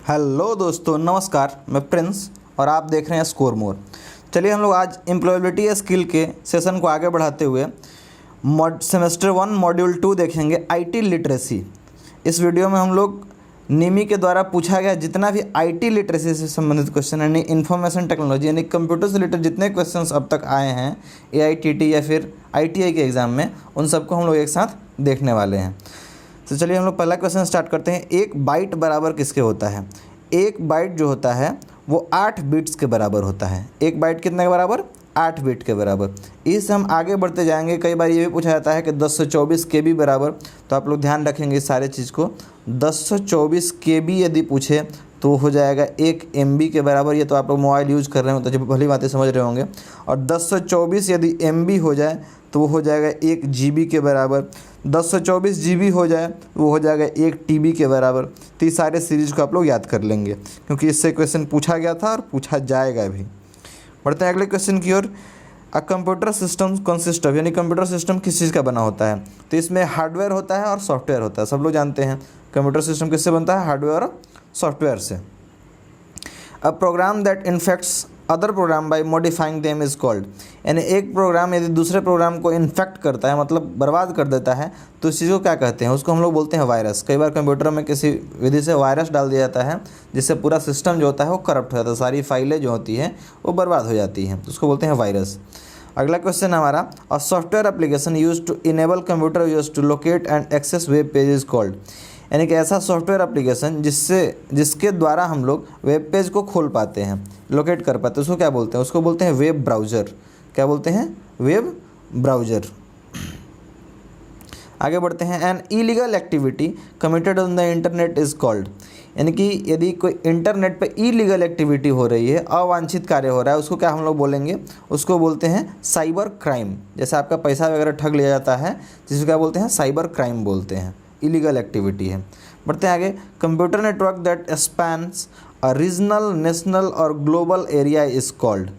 Hello दोस्तों, नमस्कार। मैं प्रिंस और आप देख रहे हैं स्कोर मोर। चलिए हम लोग आज एम्प्लॉयबिलिटी स्किल के सेशन को आगे बढ़ाते हुए सेमेस्टर 1 मॉड्यूल 2 देखेंगे, आईटी लिटरेसी। इस वीडियो में हम लोग निमी के द्वारा पूछा गया जितना भी आईटी लिटरेसी से संबंधित क्वेश्चन यानी इंफॉर्मेशन टेक्नोलॉजी यानी कंप्यूटर से रिलेटेड जितने क्वेश्चंस अब तक आए हैं एआईटीटी या फिर आईटीआई के एग्ज़ाम में, उन सबको हम लोग एक साथ देखने वाले हैं। तो चलिए हम लोग पहला क्वेश्चन स्टार्ट करते हैं। एक बाइट बराबर किसके होता है? एक बाइट जो होता है वो 8 बिट्स के बराबर होता है। एक बाइट कितने के बराबर? 8 बिट के बराबर। इससे हम आगे बढ़ते जाएंगे। कई बार ये भी पूछा जाता है कि 1024 KB बराबर, तो आप लोग ध्यान रखेंगे इस सारे चीज़ को। 1024 KB यदि पूछे तो हो जाएगा 1 MB के बराबर। ये तो आप लोग मोबाइल यूज़ कर रहे हो तो जब भली बातें समझ रहे होंगे। और 1024 यदि MB हो जाए तो वो हो जाएगा 1 GB के बराबर। 1024 GB हो जाए वो हो जाएगा 1 TB के बराबर। तो इस सारे सीरीज़ को आप लोग याद कर लेंगे क्योंकि इससे क्वेश्चन पूछा गया था और पूछा जाएगा भी। बढ़ते हैं अगले क्वेश्चन की ओर। A computer system consist of, यानी कंप्यूटर सिस्टम किस चीज़ का बना होता है? तो इसमें हार्डवेयर होता है और सॉफ्टवेयर होता है। सब लोग जानते हैं कंप्यूटर सिस्टम किससे बनता है? हार्डवेयर और सॉफ्टवेयर से। A program that infects other program by modifying them is called, यानी एक प्रोग्राम यदि दूसरे प्रोग्राम को इन्फेक्ट करता है मतलब बर्बाद कर देता है तो इस चीज़ को क्या कहते हैं? उसको हम लोग बोलते हैं वायरस। कई बार कंप्यूटर में किसी विधि से वायरस डाल दिया जाता है जिससे पूरा सिस्टम जो होता है वो करप्ट हो जाता है, सारी फाइलें जो होती हैं वो बर्बाद हो जाती हैं, तो उसको बोलते हैं वायरस। अगला क्वेश्चन हमारा, a software application use to enable computer use to locate and access web page is called, यानी कि ऐसा सॉफ्टवेयर एप्लीकेशन जिसके द्वारा हम लोग वेब पेज को खोल पाते हैं, लोकेट कर पाते हैं, उसको क्या बोलते हैं? उसको बोलते हैं वेब ब्राउज़र। क्या बोलते हैं? Web browser. आगे बढ़ते हैं। An illegal activity committed on the internet is called, यानी कि यदि कोई इंटरनेट पे इलीगल एक्टिविटी हो रही है, अवांछित कार्य हो रहा है, उसको क्या हम लोग बोलेंगे? उसको बोलते हैं साइबर क्राइम। जैसे आपका पैसा वगैरह ठग लिया जाता है जिसको क्या बोलते हैं? साइबर क्राइम बोलते हैं, इलीगल एक्टिविटी है। बढ़ते हैं आगे। Computer network that spans a regional, national और ग्लोबल एरिया इज़ कॉल्ड,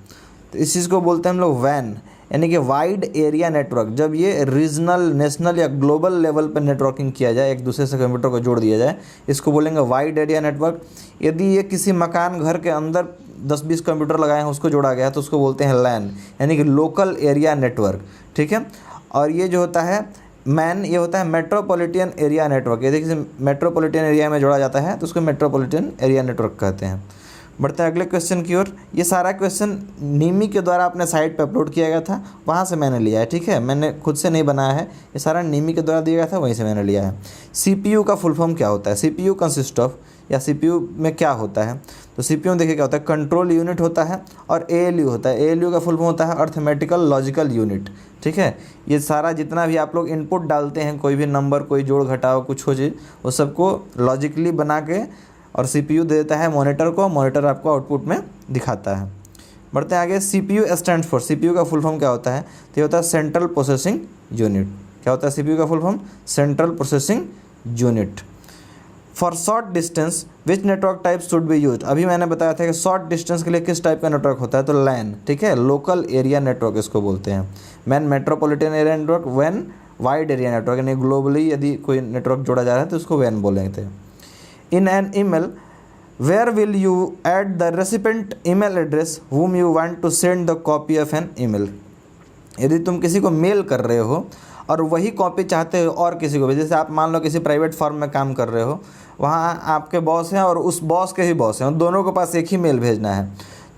तो इस चीज़ को बोलते हैं हम लोग वैन, यानी कि वाइड एरिया नेटवर्क। जब ये रीजनल, नेशनल या ग्लोबल लेवल पर नेटवर्किंग किया जाए, एक दूसरे से कंप्यूटर को जोड़ दिया जाए, इसको बोलेंगे वाइड एरिया नेटवर्क। यदि ये किसी मकान घर के अंदर 10-20 कंप्यूटर लगाए हैं उसको जोड़ा गया है तो उसको बोलते हैं लैन, यानी कि लोकल एरिया नेटवर्क। ठीक है। और ये जो होता है मैन, ये होता है मेट्रोपॉलिटन एरिया नेटवर्क। यदि किसी मेट्रोपॉलिटन एरिया में जोड़ा जाता है तो उसको मेट्रोपॉलिटन एरिया नेटवर्क कहते हैं। बढ़ते हैं अगले क्वेश्चन की ओर। ये सारा क्वेश्चन निमी के द्वारा अपने साइट पर अपलोड किया गया था, वहाँ से मैंने लिया है। ठीक है, मैंने खुद से नहीं बनाया है, ये सारा निमी के द्वारा दिया गया था, वहीं से मैंने लिया है। CPU का फुल फॉर्म क्या होता है? CPU कंसिस्ट ऑफ, या CPU में क्या होता है? तो CPU में देखिए क्या होता है, कंट्रोल यूनिट होता है और ALU होता है। ALU का फुल फॉर्म होता है अर्थमेटिकल लॉजिकल यूनिट। ठीक है, ये सारा जितना भी आप लोग इनपुट डालते हैं, कोई भी नंबर, कोई जोड़ घटाव, कुछ हो चीज़, वो सबको लॉजिकली बना के और CPU दे देता है मॉनिटर को, मॉनिटर आपको आउटपुट में दिखाता है। बढ़ते हैं आगे। CPU स्टैंड फॉर, CPU का फुल फॉर्म क्या होता है? तो ये होता है सेंट्रल प्रोसेसिंग यूनिट। क्या होता है CPU का full form? Central processing unit. For short distance which network type should be use, अभी मैंने बताया था कि शॉर्ट डिस्टेंस के लिए किस टाइप का नेटवर्क होता है? तो लैन। ठीक है, लोकल एरिया नेटवर्क इसको बोलते हैं। Man metropolitan area network, wan wide area network, यानी ग्लोबली यदि कोई नेटवर्क जोड़ा जा रहा है तो उसको वैन बोलेंगे थे। In an email, where will you add the recipient email address whom you want to send the copy of an email, यदि तुम किसी को मेल कर रहे हो और वही कॉपी चाहते हो और किसी को भी, जैसे आप मान लो किसी प्राइवेट फर्म में काम कर रहे हो, वहाँ आपके बॉस हैं और उस बॉस के ही बॉस हैं, दोनों के पास एक ही मेल भेजना है,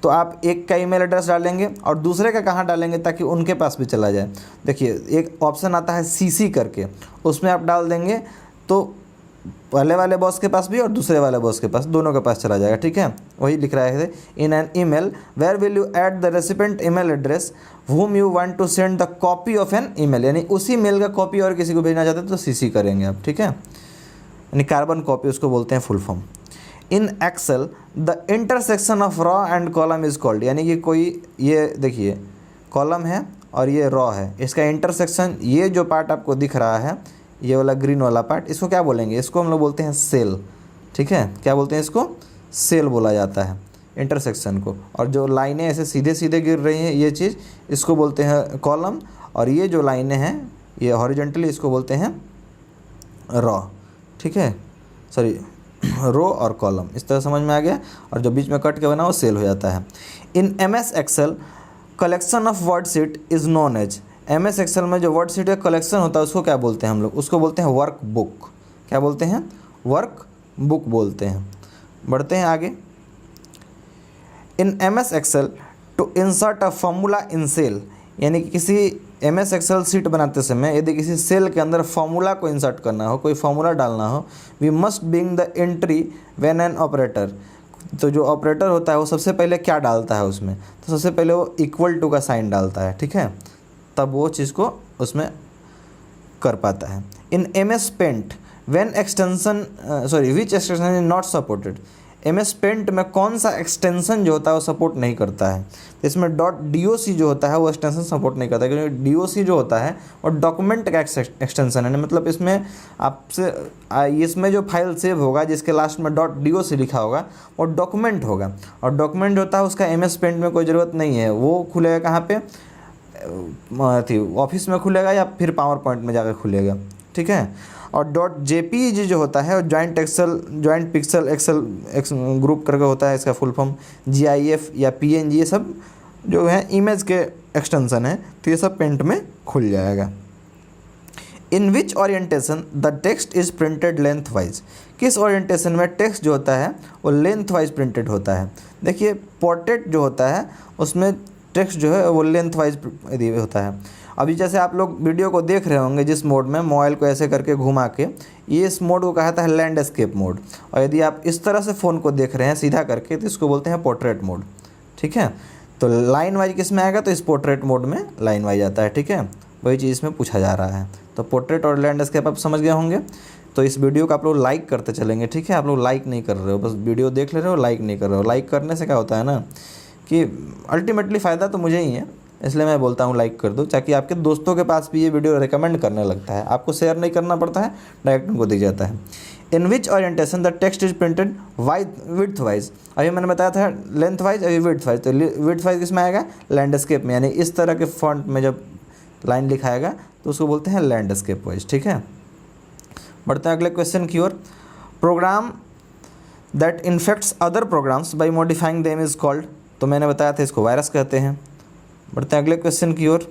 तो आप एक का ईमेल एड्रेस डालेंगे और दूसरे का कहाँ डालेंगे ताकि उनके पास भी चला जाए? देखिए एक ऑप्शन आता है CC करके, उसमें आप डाल देंगे तो पहले वाले बॉस के पास भी और दूसरे वाले बॉस के पास, दोनों के पास चला जाएगा। ठीक है, वही लिख रहा है in an email where will you add the recipient email address whom you want to send the copy of an email, यानी उसी मेल का कॉपी और किसी को भेजना चाहते हैं तो CC करेंगे आप। ठीक है, यानी कार्बन कॉपी उसको बोलते हैं full form. In Excel the intersection of row and column is called, यानी कि कोई, ये देखिए कॉलम है और ये रॉ है, इसका इंटरसेक्शन, ये जो पार्ट आपको दिख रहा है, ये वाला ग्रीन वाला पार्ट, इसको क्या बोलेंगे? इसको हम लोग बोलते हैं सेल। ठीक है, क्या बोलते हैं इसको? सेल बोला जाता है इंटरसेक्शन को। और जो लाइनें ऐसे सीधे सीधे गिर रही हैं ये चीज़, इसको बोलते हैं कॉलम, और ये जो लाइनें हैं ये हॉरिजॉन्टली, इसको बोलते हैं रॉ। ठीक है, सॉरी रो और कॉलम, इस तरह समझ में आ गया। और जो बीच में कट के बना वो सेल हो जाता है। In MS Excel collection of word sheet is known as, MS Excel में जो वर्ड सीट का कलेक्शन होता है उसको क्या बोलते हैं हम लोग, उसको बोलते हैं वर्क बुक। क्या बोलते हैं, वर्क बुक बोलते हैं। बढ़ते हैं आगे। In MS Excel to insert a formula in cell, यानी कि किसी MS Excel सीट बनाते समय यदि किसी सेल के अंदर फॉर्मूला को इंसर्ट करना हो, कोई फॉर्मूला डालना हो, वी मस्ट बिंग the entry when an operator, तो जो ऑपरेटर होता है वो सबसे पहले क्या डालता है उसमें, तो सबसे पहले वो इक्वल टू का साइन डालता है, ठीक है, तब वो चीज़ को उसमें कर पाता है। In MS Paint when extension which extension is not supported, MS Paint में कौन सा एक्सटेंशन जो होता है वो सपोर्ट नहीं करता है, तो इसमें .doc जो होता है वो एक्सटेंशन सपोर्ट नहीं करता है, क्योंकि DOC जो होता है वो डॉक्यूमेंट का एक्सटेंशन है, मतलब इसमें आपसे इसमें जो फाइल सेव होगा जिसके लास्ट में .doc लिखा होगा वो डॉक्यूमेंट होगा, और डॉक्यूमेंट होता है उसका MS Paint में कोई ज़रूरत नहीं है, वो खुलेगा कहाँ पे, ऑफिस में खुलेगा या फिर पावर पॉइंट में जाकर खुलेगा, ठीक है। और .jpeg जो होता है जॉइंट पिक्सल एक्सेल ग्रुप करके होता है, इसका फुल फॉर्म GIF या PNG, ये सब जो है इमेज के एक्सटेंशन है, तो ये सब पेंट में खुल जाएगा। In which orientation the text is printed length wise, किस ओरिएंटेशन में टेक्स्ट जो होता है वो लेंथ वाइज प्रिंटेड होता है। देखिए पोर्ट्रेट जो होता है उसमें टेक्स्ट जो है वो लेंथ वाइज होता है। अभी जैसे आप लोग वीडियो को देख रहे होंगे जिस मोड में, मोबाइल को ऐसे करके घुमा के, ये इस मोड को कहता है लैंडस्केप मोड, और यदि आप इस तरह से फ़ोन को देख रहे हैं सीधा करके तो इसको बोलते हैं पोर्ट्रेट मोड, ठीक है। तो लाइन वाइज किस में आएगा, तो इस पोर्ट्रेट मोड में लाइन वाइज आता है, ठीक है, वही चीज़ इसमें पूछा जा रहा है। तो पोर्ट्रेट और लैंडस्केप आप समझ गए होंगे। तो इस वीडियो को आप लोग लाइक करते चलेंगे, ठीक है। आप लोग लाइक नहीं कर रहे हो, बस वीडियो देख ले रहे हो, लाइक नहीं कर रहे हो। लाइक करने से क्या होता है ना कि अल्टीमेटली फ़ायदा तो मुझे ही है, इसलिए मैं बोलता हूँ लाइक कर दो, ताकि आपके दोस्तों के पास भी ये वीडियो रिकमेंड करने लगता है, आपको शेयर नहीं करना पड़ता है, डायरेक्ट उनको दिख जाता है। In which orientation the text is printed width wise, अभी मैंने बताया था लेंथ वाइज, अभी विड्थ वाइज, तो विड्थ वाइज किस में आएगा, लैंडस्केप में, यानी इस तरह के फॉन्ट में जब लाइन लिखाएगा तो उसको बोलते हैं लैंडस्केप वाइज, ठीक है। बढ़ते हैं अगले क्वेश्चन की ओर। Program that infects other programs by modifying them is called, तो मैंने बताया था इसको वायरस कहते हैं। बढ़ते हैं अगले क्वेश्चन की ओर।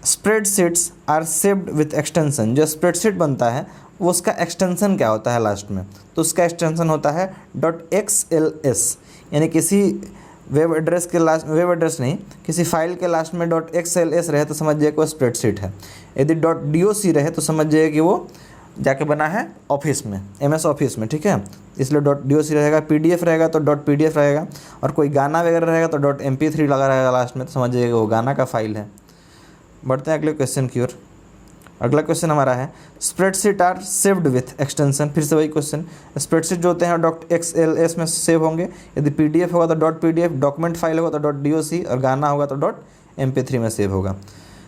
Spreadsheets are saved with extension, जो स्प्रेडशीट बनता है वो उसका एक्सटेंशन क्या होता है लास्ट में, तो उसका एक्सटेंशन होता है .xls, यानी किसी वेब एड्रेस के लास्ट, वेब एड्रेस नहीं, किसी फाइल के लास्ट में .xls रहे तो समझिए कि वो स्प्रेडशीट है। यदि .doc रहे तो समझिए कि वो जाके बना है ऑफिस में, MS ऑफिस में, ठीक है, इसलिए .doc रहेगा। PDF रहेगा तो .pdf रहेगा, और कोई गाना वगैरह रहेगा तो .mp3 लगा रहेगा लास्ट में, तो समझिए कि वो गाना का फाइल है। बढ़ते हैं अगले क्वेश्चन की ओर। अगला क्वेश्चन हमारा है spreadsheet are saved with extension, फिर से वही क्वेश्चन, स्प्रेडशीट जो होते हैं .xls में सेव होंगे, यदि PDF होगा तो .pdf, डॉक्यूमेंट फाइल होगा तो .doc, और गाना होगा तो .mp3 में सेव होगा।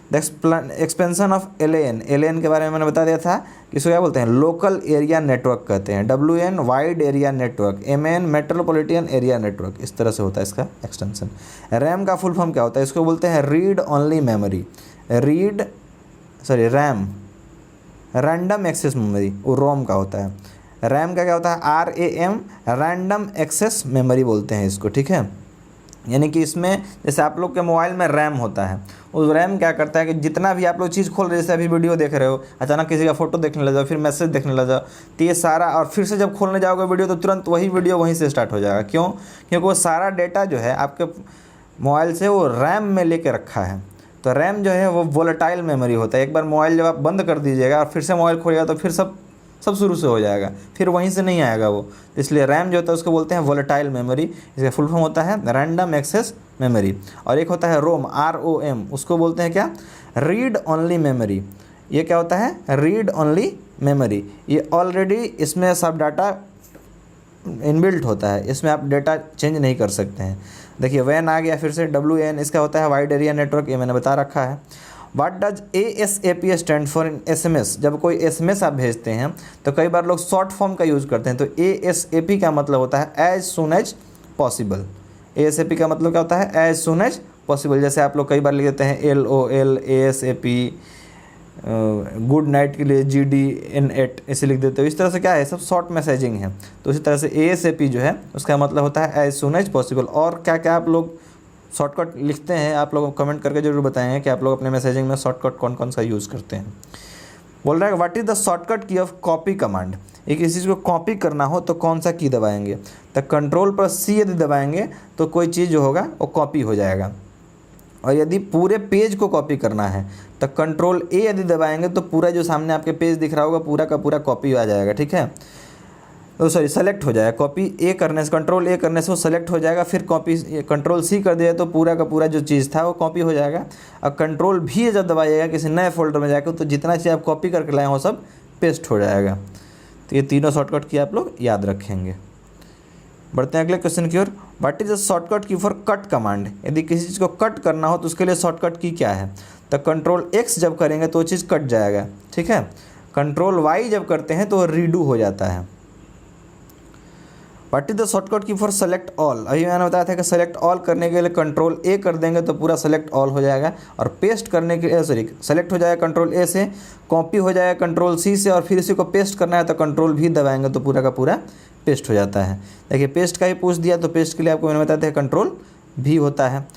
द एक्सपेंशन ऑफ LAN के बारे में मैंने बता दिया था कि इसको क्या बोलते हैं, लोकल एरिया नेटवर्क कहते हैं। WN wide area network, MAN metropolitan area network, इस तरह से होता है इसका एक्सटेंशन। रैम का फुल फॉर्म क्या होता है, इसको बोलते हैं read only memory, RAM random access memory, वो रोम का होता है। रैम का क्या होता है, RAM रैंडम एक्सेस मेमोरी बोलते हैं इसको, ठीक है। यानी कि इसमें जैसे आप लोग के मोबाइल में रैम होता है, उस रैम क्या करता है कि जितना भी आप लोग चीज़ खोल रहे, जैसे अभी वीडियो देख रहे हो, अचानक किसी का फोटो देखने लग जाओ, फिर मैसेज देखने लग जाओ, तो ये सारा, और फिर से जब खोलने जाओगे वीडियो तो तुरंत वही वीडियो वहीं से स्टार्ट हो जाएगा। क्यों? क्योंकि वो सारा डेटा जो है आपके मोबाइल से वो रैम में लेके रखा है। तो रैम जो है वो वोलेटाइल मेमोरी होता है। एक बार मोबाइल जब आप बंद कर दीजिएगा और फिर से मोबाइल खोलिएगा तो फिर सब शुरू से हो जाएगा, फिर वहीं से नहीं आएगा वो। इसलिए रैम जो होता है उसको बोलते हैं वोलेटाइल मेमोरी, इसका फुल फॉर्म होता है रैंडम एक्सेस मेमोरी। और एक होता है रोम, ROM, उसको बोलते हैं क्या, रीड ओनली मेमोरी। ये क्या होता है, रीड ओनली मेमोरी। ये ऑलरेडी इसमें सब डाटा इनबिल्ट होता है, इसमें आप डेटा चेंज नहीं कर सकते हैं। देखिए वैन आ गया, फिर से WAN, इसका होता है वाइड एरिया नेटवर्क, ये मैंने बता रखा है। What does ASAP stand for in SMS, जब कोई SMS आप भेजते हैं तो कई बार लोग शॉर्ट फॉर्म का यूज़ करते हैं। तो ASAP का मतलब होता है as soon as possible. ASAP का मतलब क्या होता है, एज सुन एज पॉसिबल। जैसे आप लोग कई बार लिख देते हैं LOL, ASAP, गुड नाइट के लिए GDN8 ऐसे लिख देते हो। इस तरह से क्या है, सब शॉर्ट मैसेजिंग है। तो इसी तरह से ASAP जो है उसका मतलब होता है एज सुन एज पॉसिबल। और क्या क्या आप लोग शॉर्टकट लिखते हैं, आप लोग कमेंट करके जरूर बताएं कि आप लोग अपने मैसेजिंग में शॉर्टकट कौन कौन सा यूज़ करते हैं। बोल रहा है व्हाट इज़ द शॉर्टकट की ऑफ कॉपी कमांड। एक किसी चीज़ को कॉपी करना हो तो कौन सा की दबाएंगे, तो Ctrl+C यदि दबाएंगे तो कोई चीज़ जो होगा वो कॉपी हो जाएगा। और यदि पूरे पेज को कॉपी करना है तो Ctrl+A यदि दबाएंगे तो पूरा जो सामने आपके पेज दिख रहा होगा पूरा का पूरा कॉपी आ जाएगा, ठीक है। तो सॉरी सेलेक्ट हो जाएगा, कॉपी A करने से Ctrl+A करने से वो सेलेक्ट हो जाएगा। फिर कॉपी Ctrl+C कर दिया तो पूरा का पूरा जो चीज़ था वो कॉपी हो जाएगा। और Ctrl+V जब दबाइएगा किसी नए फोल्डर में जाकर तो जितना चीज़ आप कॉपी करके लाए वो सब पेस्ट हो जाएगा। तो ये तीनों शॉर्टकट की आप लोग याद रखेंगे। बढ़ते हैं अगले क्वेश्चन की ओर। व्हाट इज द शॉर्टकट की फॉर कट कमांड। यदि किसी चीज़ को कट करना हो तो उसके लिए शॉर्टकट की क्या है, तो Ctrl+X जब करेंगे तो वो चीज़ कट जाएगा, ठीक है। Ctrl+Y जब करते हैं तो वो रीडू हो जाता है। व्हाट इज द शॉर्टकट की फॉर सेलेक्ट ऑल। अभी मैंने बताया था कि सेलेक्ट ऑल करने के लिए Ctrl+A कर देंगे तो पूरा सेलेक्ट ऑल हो जाएगा। और पेस्ट करने के लिए सॉरी सेलेक्ट हो जाएगा Ctrl+A से, कॉपी हो जाएगा Ctrl+C से, और फिर इसी को पेस्ट करना है तो Ctrl+V दबाएंगे तो पूरा का पूरा पेस्ट हो जाता है। देखिए पेस्ट का ही पूछ दिया तो पेस्ट के लिए आपको मैंने बताया था Ctrl+V होता है।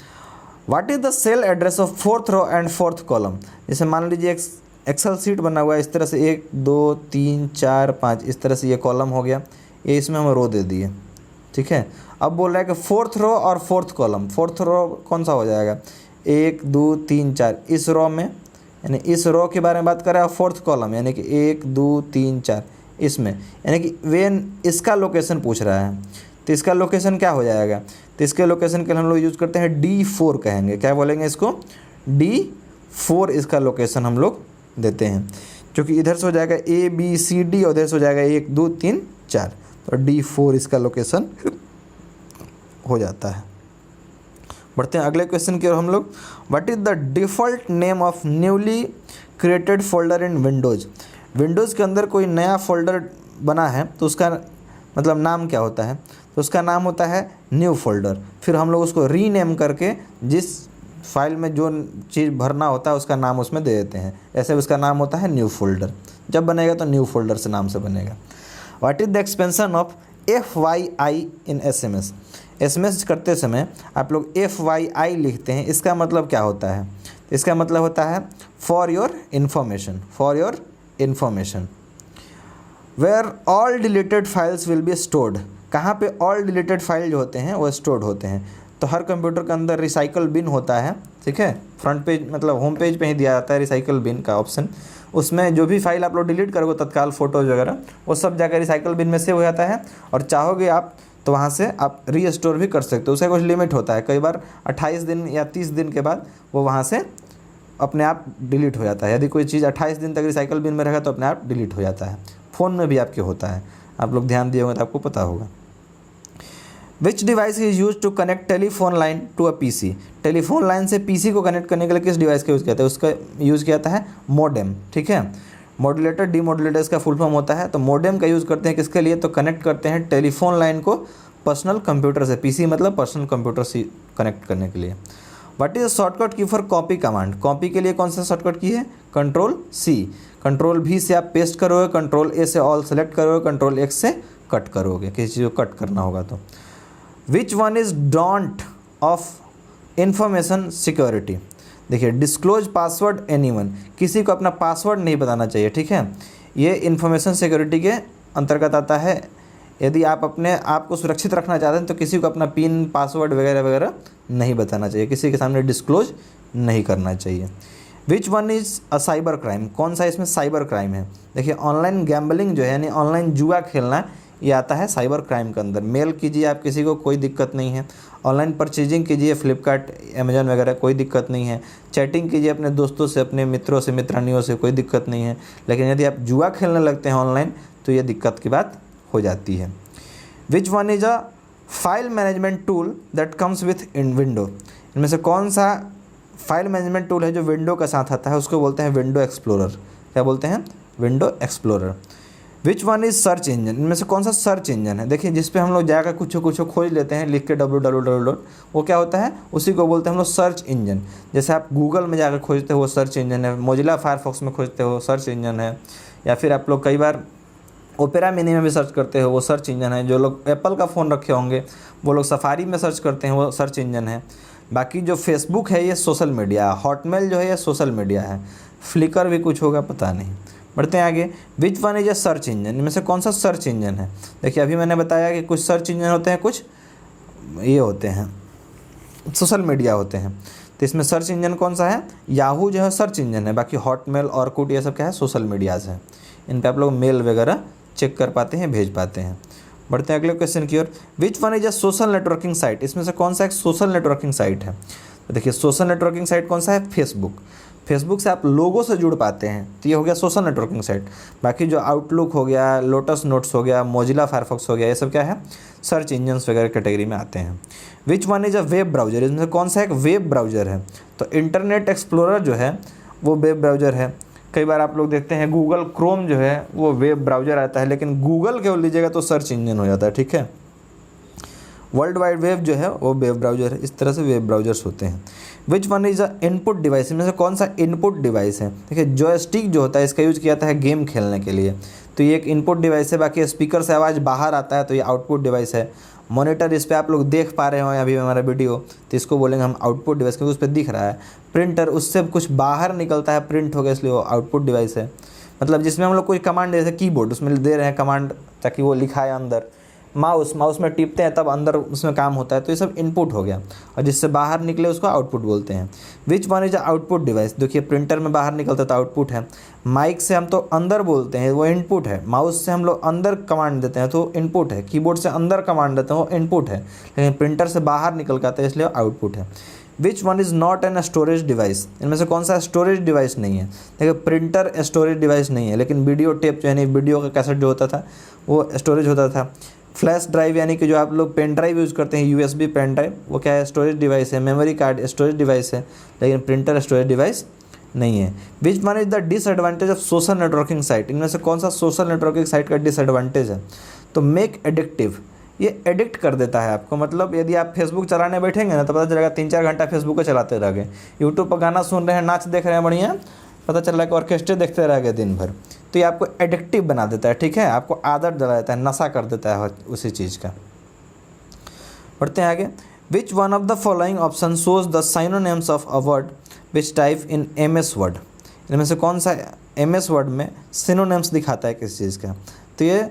What is the cell address of 4th row and 4th column. जैसे मान लीजिए एक एक्सेल शीट बना हुआ है, इस तरह से 1 2 3 4 5 इस तरह से ये कॉलम हो गया, ये इसमें हम रो दे दिए, ठीक है। अब बोल रहा है कि 4th रो और 4th कॉलम। 4th रो कौन सा हो जाएगा, 1 2 3 4 इस रो में, यानी इस रो के बारे में बात कर रहा है। 4th कॉलम यानी कि 1 2 3 4 इसमें, यानी कि वेन इसका लोकेशन पूछ रहा है तो इसका लोकेशन क्या हो जाएगा, तो इसके लोकेशन के लिए हम लोग यूज़ करते हैं D4 कहेंगे। क्या बोलेंगे इसको, D4 इसका लोकेशन हम लोग देते हैं, क्योंकि इधर से हो जाएगा ABCD और उधर से हो जाएगा 1 2 3 4, तो D4 इसका लोकेशन हो जाता है। बढ़ते हैं अगले क्वेश्चन की ओर हम लोग। What is the default name of newly created folder in Windows. Windows के अंदर कोई नया फोल्डर बना है तो उसका मतलब नाम क्या होता है, तो उसका नाम होता है न्यू फोल्डर। फिर हम लोग उसको रीनेम करके जिस फाइल में जो चीज़ भरना होता है उसका नाम उसमें दे देते हैं, ऐसे उसका नाम होता है न्यू फोल्डर। जब बनेगा तो न्यू फोल्डर से नाम से बनेगा। What is the expansion of FYI in SMS। SMS करते समय आप लोग FYI लिखते हैं, इसका मतलब क्या होता है, इसका मतलब होता है for your information, for your information. Where all deleted files will be stored. कहाँ पे ऑल डिलीटेड फाइल जो होते हैं वो स्टोर्ड होते हैं, तो हर कंप्यूटर के अंदर रिसाइकल बिन होता है, ठीक है। फ्रंट पेज मतलब होम पेज पे ही दिया जाता है रिसाइकल बिन का ऑप्शन। उसमें जो भी फाइल आप लोग डिलीट करोगे तत्काल फ़ोटोज़ वगैरह वो सब जाकर रिसाइकल बिन में सेव हो जाता है। और चाहोगे आप तो वहाँ से आप रीस्टोर भी कर सकते हो, उसका कुछ लिमिट होता है। कई बार 28 दिन या 30 दिन के बाद वो वहाँ से अपने आप डिलीट हो जाता है। यदि कोई चीज़ 28 दिन तक रिसाइकल बिन में रहेगा तो अपने आप डिलीट हो जाता है। फ़ोन में भी आपके होता है, आप लोग ध्यान दिए होंगे तो आपको पता होगा। Which device is use to connect telephone line to a PC। Telephone line से PC को कनेक्ट करने के लिए किस डिवाइस का यूज़ किया जाता है, उसका यूज़ किया जाता है मोडेम, ठीक है। मॉड्यूलेटर डीमॉड्यूलेटर इसका फुल फॉर्म होता है। तो मोडेम का यूज़ करते हैं किसके लिए, तो कनेक्ट करते हैं टेलीफोन लाइन को पर्सनल कंप्यूटर से। PC मतलब पर्सनल कंप्यूटर से कनेक्ट करने के लिए। व्हाट इज शॉर्टकट की फॉर कॉपी कमांड। कॉपी के लिए कौन सा शॉर्टकट की है, Ctrl+C। Ctrl+V से आप पेस्ट करोगे, Ctrl+A से ऑल सेलेक्ट करोगे, Ctrl+X से कट करोगे किसी चीज़ को कट करना होगा तो। Which one is don't of information security. देखिए डिस्क्लोज पासवर्ड एनीवन, किसी को अपना पासवर्ड नहीं बताना चाहिए, ठीक है। ये इन्फॉर्मेशन सिक्योरिटी के अंतर्गत आता है। यदि आप अपने आप को सुरक्षित रखना चाहते हैं तो किसी को अपना पिन पासवर्ड वगैरह वगैरह नहीं बताना चाहिए, किसी के सामने डिस्क्लोज नहीं करना चाहिए। Which one is a cyber crime, कौन सा इसमें साइबर क्राइम है। देखिए ऑनलाइन गैम्बलिंग जो है यानी ऑनलाइन जुआ खेलना ये आता है साइबर क्राइम के अंदर। मेल कीजिए आप किसी को, कोई दिक्कत नहीं है। ऑनलाइन परचेजिंग कीजिए फ्लिपकार्ट अमेजॉन वगैरह, कोई दिक्कत नहीं है। चैटिंग कीजिए अपने दोस्तों से, अपने मित्रों से, मित्रानियों से, कोई दिक्कत नहीं है। लेकिन यदि आप जुआ खेलने लगते हैं ऑनलाइन तो ये दिक्कत की बात हो जाती है। Which one is a file management tool that comes with in window. इनमें से कौन सा फाइल मैनेजमेंट टूल है जो विंडो के साथ आता है, उसको बोलते हैं विंडो एक्सप्लोरर। क्या बोलते हैं, window explorer. Which one is search engine, इनमें से कौन सा सर्च इंजन है। देखिए जिस पे हम लोग जाकर कुछ खोज लेते हैं लिख के www, वो क्या होता है, उसी को बोलते हैं हम लोग सर्च इंजन। जैसे आप गूगल में जाकर खोजते हो वो सर्च इंजन है, मोजिला फायरफॉक्स में खोजते हो सर्च इंजन है, या फिर आप लोग कई बार ओपेरा मिनी में भी सर्च करते हो वो सर्च इंजन है। जो लोग एप्पल का फ़ोन रखे होंगे वो लोग सफारी में सर्च करते हैं, वो सर्च इंजन है। बाकी जो फेसबुक है ये सोशल मीडिया, हॉटमेल जो है ये सोशल मीडिया है, फ्लिकर भी कुछ होगा पता नहीं। बढ़ते हैं आगे, विच one is a search engine, इनमें से कौन सा सर्च इंजन है। देखिए अभी मैंने बताया कि कुछ सर्च इंजन होते हैं, कुछ ये होते हैं सोशल मीडिया होते हैं। तो इसमें सर्च इंजन कौन सा है, याहू जो है सर्च इंजन है, बाकी हॉटमेल ऑर्कुट ये सब क्या है, सोशल मीडियाज़ है। इन पर आप लोग मेल वगैरह चेक कर पाते हैं, भेज पाते हैं। बढ़ते हैं अगले क्वेश्चन की ओर, which one is a social networking site, इसमें से कौन सा एक सोशल नेटवर्किंग साइट है। तो देखिए सोशल नेटवर्किंग साइट कौन सा है, फेसबुक। फेसबुक से आप लोगों से जुड़ पाते हैं, तो ये हो गया सोशल नेटवर्किंग साइट। बाकी जो आउटलुक हो गया, लोटस नोट्स हो गया, मोजिला फायरफॉक्स हो गया, ये सब क्या है, सर्च इंजन्स वगैरह कैटेगरी में आते हैं। विच one is a web browser, इसमें से कौन सा एक वेब ब्राउजर है। तो इंटरनेट एक्सप्लोरर जो है वो वेब ब्राउजर है। कई बार आप लोग देखते हैं गूगल क्रोम जो है वो वेब ब्राउजर आता है, लेकिन गूगल केवल लीजिएगा तो सर्च इंजन हो जाता है, ठीक है। वर्ल्ड वाइड वेब जो है वो वेब ब्राउजर है। इस तरह से वेब ब्राउजर्स होते हैं। विच one is a input device, इनमें से कौन सा इनपुट डिवाइस है। देखिए जॉयस्टिक जो होता है इसका यूज किया जाता है गेम खेलने के लिए, तो ये एक इनपुट डिवाइस है। बाकी स्पीकर से आवाज़ बाहर आता है तो ये आउटपुट डिवाइस है। मॉनिटर इस पर आप लोग देख पा रहे हो अभी हमारा वीडियो, तो इसको बोलेंगे हम आउटपुट डिवाइस, क्योंकि उस पर दिख रहा है। प्रिंटर, उससे कुछ बाहर निकलता है, प्रिंट हो गया, इसलिए वो आउटपुट डिवाइस है। मतलब जिसमें हम लोग कोई कमांड, जैसे कीबोर्ड उसमें दे रहे हैं कमांड ताकि वो लिखा है अंदर, माउस में टिपते हैं तब अंदर उसमें काम होता है, तो ये सब इनपुट हो गया। और जिससे बाहर निकले उसको आउटपुट बोलते हैं। विच वन इज आउटपुट डिवाइस, देखिए प्रिंटर में बाहर निकलता है तो आउटपुट है। माइक से हम तो अंदर बोलते हैं वो इनपुट है। माउस से हम लोग अंदर कमांड देते हैं तो इनपुट है। कीबोर्ड से अंदर कमांड देते हैं वो इनपुट है, लेकिन प्रिंटर से बाहर निकल के आता है इसलिए आउटपुट है। Which one is not an storage device, इनमें से कौन सा स्टोरेज डिवाइस नहीं है। देखिए प्रिंटर स्टोरेज डिवाइस नहीं है, लेकिन वीडियो टेप जो है नहीं, वीडियो का कैसेट जो होता था वो स्टोरेज होता था। फ्लैश ड्राइव यानी कि जो आप लोग पेन ड्राइव यूज़ करते हैं, यूएसबी पेन ड्राइव, वो क्या है, स्टोरेज डिवाइस है। मेमोरी कार्ड स्टोरेज डिवाइस है, लेकिन प्रिंटर स्टोरेज डिवाइस नहीं है। विच one is the disadvantage of social networking site, इनमें से कौन सा सोशल नेटवर्किंग साइट का डिसएडवांटेज है। तो मेक एडिक्टिव, ये एडिक्ट कर देता है आपको। मतलब यदि आप फेसबुक चलाने बैठेंगे ना तो पता चलेगा 3-4 घंटा फेसबुक को चलाते रह गए। यूट्यूब पर गाना सुन रहे हैं, नाच देख रहे हैं बढ़िया, पता चल रहा है कि ऑर्केस्ट्रे देखते रह गए दिन भर। तो ये आपको एडिक्टिव बना देता है, ठीक है, आपको आदत दिला देता है, नशा कर देता है उसी चीज़ का। बढ़ते हैं आगे, which one of the following option shows the synonyms of a word which type in MS word, इनमें से कौन सा एमएस वर्ड में सिनोनिम्स दिखाता है किस चीज़ का। तो ये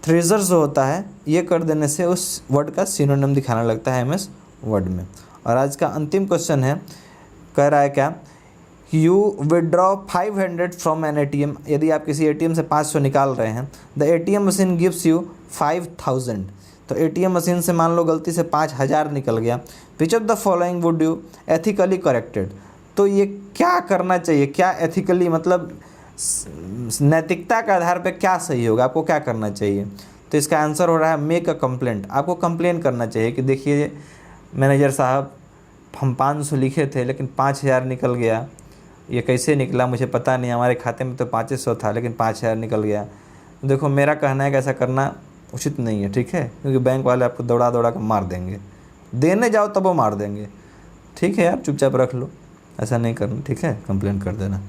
थ्रेजर जो होता है ये कर देने से उस वर्ड का सिनोनिम दिखाने लगता है एमएस वर्ड में। और आज का अंतिम क्वेश्चन है, कह रहा है क्या, you withdraw 500 from an ATM, यदि आप किसी ATM से 500 निकाल रहे हैं, the ATM machine gives you 5000, तो ATM मशीन से मान लो गलती से 5000 निकल गया। Which of the following would you ethically corrected, तो ये क्या करना चाहिए, क्या एथिकली मतलब नैतिकता के आधार पे क्या सही होगा, आपको क्या करना चाहिए। तो इसका आंसर हो रहा है मेक अ कंप्लेंट, आपको कंप्लेन करना चाहिए कि देखिए मैनेजर साहब हम 500 लिखे थे लेकिन 5000 निकल गया, ये कैसे निकला मुझे पता नहीं, हमारे खाते में तो 500 था लेकिन 5000 निकल गया। देखो मेरा कहना है कि ऐसा करना उचित नहीं है, ठीक है, क्योंकि बैंक वाले आपको दौड़ा दौड़ा कर मार देंगे, देने जाओ तब वो मार देंगे, ठीक है यार चुपचाप रख लो, ऐसा नहीं करना, ठीक है, कंप्लेन कर देना।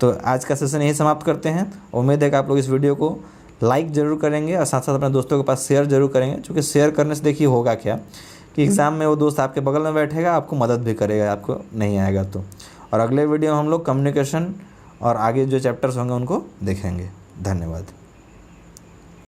तो आज का सेशन यही समाप्त करते हैं। उम्मीद है कि आप लोग इस वीडियो को लाइक ज़रूर करेंगे और साथ साथ अपने दोस्तों के पास शेयर जरूर करेंगे, क्योंकि शेयर करने से देखिए होगा क्या कि एग्ज़ाम में वो दोस्त आपके बगल में बैठेगा, आपको मदद भी करेगा, आपको नहीं आएगा तो। और अगले वीडियो में हम लोग कम्युनिकेशन और आगे जो चैप्टर्स होंगे उनको देखेंगे। धन्यवाद।